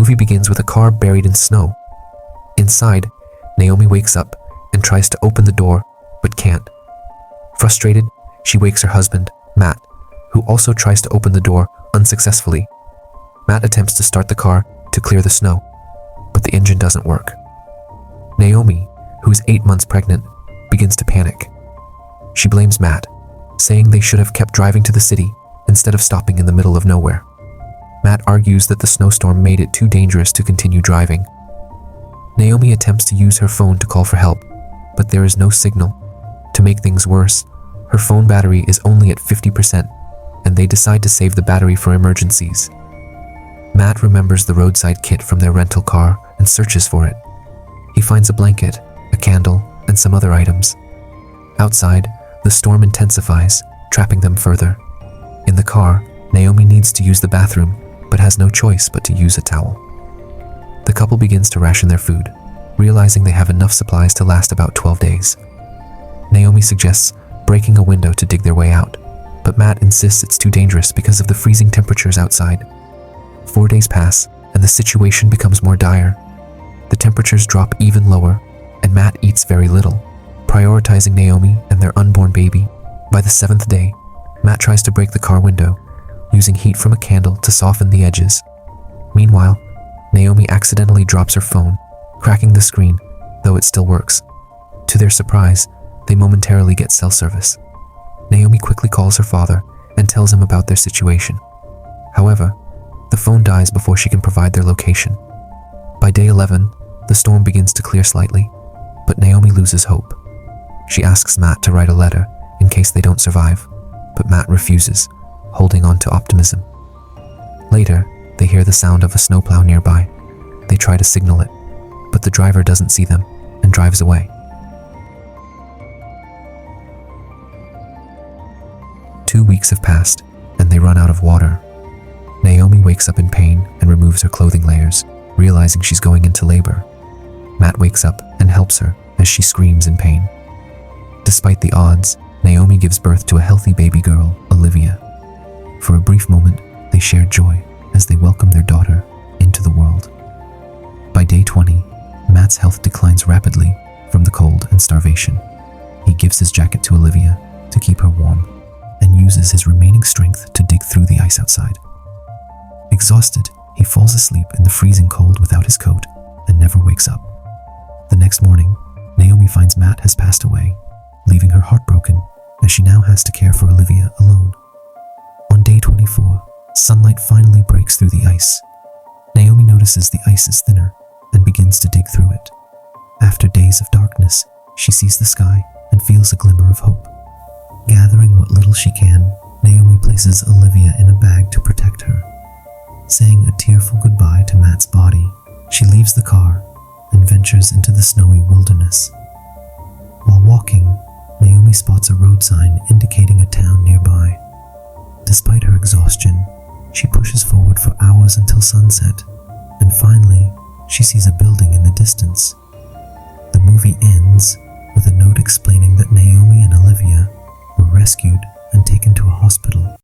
movie begins with a car buried in snow. Inside, Naomi wakes up and tries to open the door, but can't. Frustrated, she wakes her husband, Matt, who also tries to open the door unsuccessfully. Matt attempts to start the car to clear the snow, but the engine doesn't work. Naomi, who is 8 months pregnant, begins to panic. She blames Matt, saying they should have kept driving to the city instead of stopping in the middle of nowhere. Matt argues that the snowstorm made it too dangerous to continue driving. Naomi attempts to use her phone to call for help, but there is no signal. To make things worse, her phone battery is only at 50%, and they decide to save the battery for emergencies. Matt remembers the roadside kit from their rental car and searches for it. He finds a blanket, a candle, and some other items. Outside, the storm intensifies, trapping them further. In the car, Naomi needs to use the bathroom, but has no choice but to use a towel. The couple begins to ration their food, realizing they have enough supplies to last about 12 days. Naomi suggests breaking a window to dig their way out, but Matt insists it's too dangerous because of the freezing temperatures outside. 4 days pass, and the situation becomes more dire. The temperatures drop even lower, and Matt eats very little, prioritizing Naomi and their unborn baby. By the 7th day, Matt tries to break the car window, using heat from a candle to soften the edges. Meanwhile, Naomi accidentally drops her phone, cracking the screen, though it still works. To their surprise, they momentarily get cell service. Naomi quickly calls her father and tells him about their situation. However, the phone dies before she can provide their location. By day 11, the storm begins to clear slightly, but Naomi loses hope. She asks Matt to write a letter in case they don't survive, but Matt refuses, holding on to optimism. Later, they hear the sound of a snowplow nearby. They try to signal it, but the driver doesn't see them and drives away. 2 weeks have passed, and they run out of water. Naomi wakes up in pain and removes her clothing layers, realizing she's going into labor. Matt wakes up and helps her as she screams in pain. Despite the odds, Naomi gives birth to a healthy baby girl, Olivia. For a brief moment, they share joy as they welcome their daughter into the world. By day 20, Matt's health declines rapidly from the cold and starvation. He gives his jacket to Olivia to keep her warm and uses his remaining strength to dig through the ice outside. Exhausted, he falls asleep in the freezing cold without his coat and never wakes up. The next morning, Naomi finds Matt has passed away, leaving her heartbroken as she now has to care for Olivia alone. On day 24, sunlight finally breaks through the ice. Naomi notices the ice is thinner and begins to dig through it. After days of darkness, she sees the sky and feels a glimmer of hope. Gathering what little she can, Naomi places Olivia in a bag to protect her. Saying a tearful goodbye to Matt's body, she leaves the car and ventures into the snowy wilderness. While walking, Naomi spots a road sign indicating a town nearby. Despite her exhaustion, she pushes forward for hours until sunset, and finally, she sees a building in the distance. The movie ends with a note explaining that Naomi and Olivia were rescued and taken to a hospital.